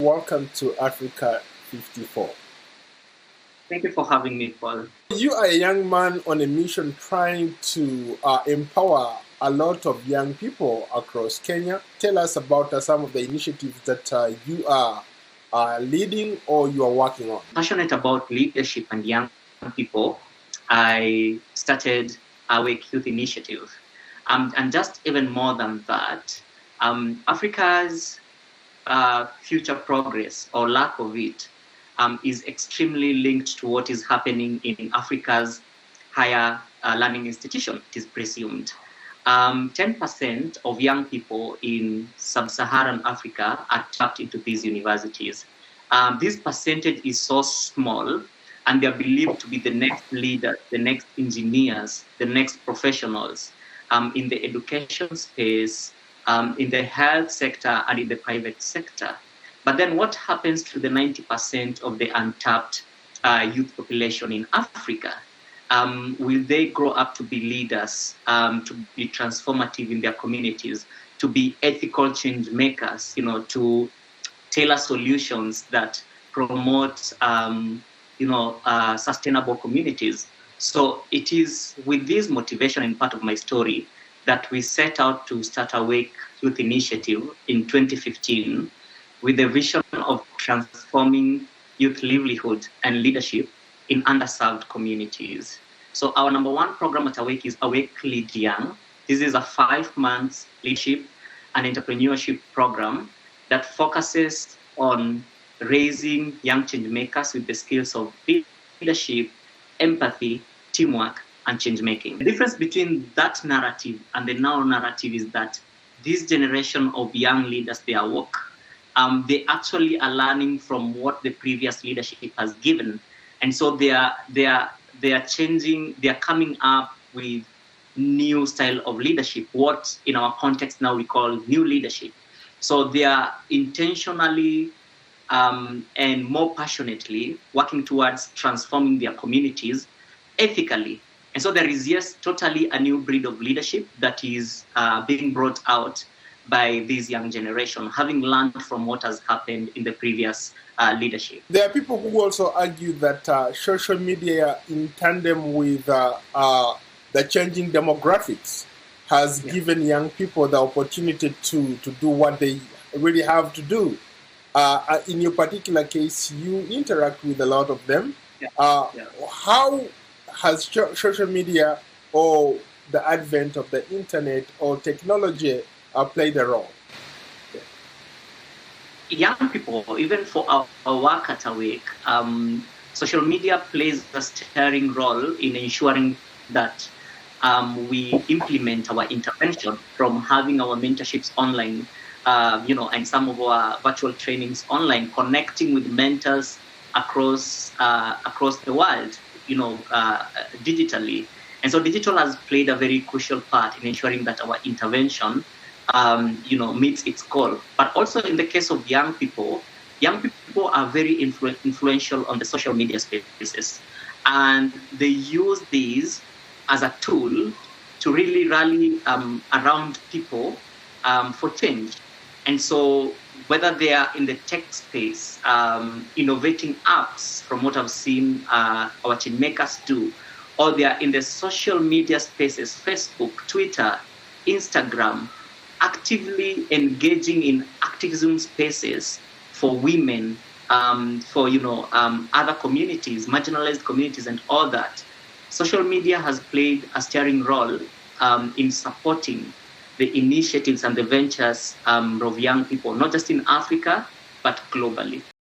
Welcome to Africa 54. Thank you for having me, Paul. You are a young man on a mission trying to empower a lot of young people across Kenya. Tell us about some of the initiatives that you are leading or you are working on. Passionate about leadership and young people, I started Awake Youth Initiative. And just even more than that, Africa's future progress or lack of it is extremely linked to what is happening in Africa's higher learning institution, it is presumed. 10% of young people in sub-Saharan Africa are tapped into these universities. This percentage is so small, and they're believed to be the next leaders, the next engineers, the next professionals in the education space, in the health sector, and in the private sector. But then what happens to the 90% of the untapped youth population in Africa? Will they grow up to be leaders, to be transformative in their communities, to be ethical change makers, to tailor solutions that promote, sustainable communities? So it is with this motivation and part of my story that we set out to start Awake Youth Initiative in 2015 with the vision of transforming youth livelihood and leadership in underserved communities. So our number one program at Awake is Awake Lead Young. This is a 5-month leadership and entrepreneurship program that focuses on raising young change makers with the skills of leadership, empathy, teamwork, and change making. The difference between that narrative and the now narrative is that this generation of young leaders, they are woke. They actually are learning from what the previous leadership has given. And so they are changing, they are coming up with new style of leadership, what in our context now we call new leadership. So they are intentionally and more passionately working towards transforming their communities ethically. And so there is, yes, totally a new breed of leadership that is being brought out by this young generation, having learned from what has happened in the previous leadership. There are people who also argue that social media, in tandem with the changing demographics, has given young people the opportunity to do what they really have to do. In your particular case, you interact with a lot of them. How has social media or the advent of the internet or technology played a role? Young people, even for our work at Awake, social media plays a steering role in ensuring that we implement our intervention, from having our mentorships online, and some of our virtual trainings online, connecting with mentors across the world, digitally. And so digital has played a very crucial part in ensuring that our intervention meets its goal. But also in the case of young people are very influential on the social media spaces. And they use these as a tool to really rally around people for change. And so whether they are in the tech space, innovating apps, from what I've seen our change makers do, or they are in the social media spaces, Facebook, Twitter, Instagram, actively engaging in activism spaces for women, for other communities, marginalized communities, and all that. Social media has played a steering role in supporting the initiatives and the ventures of young people, not just in Africa, but globally.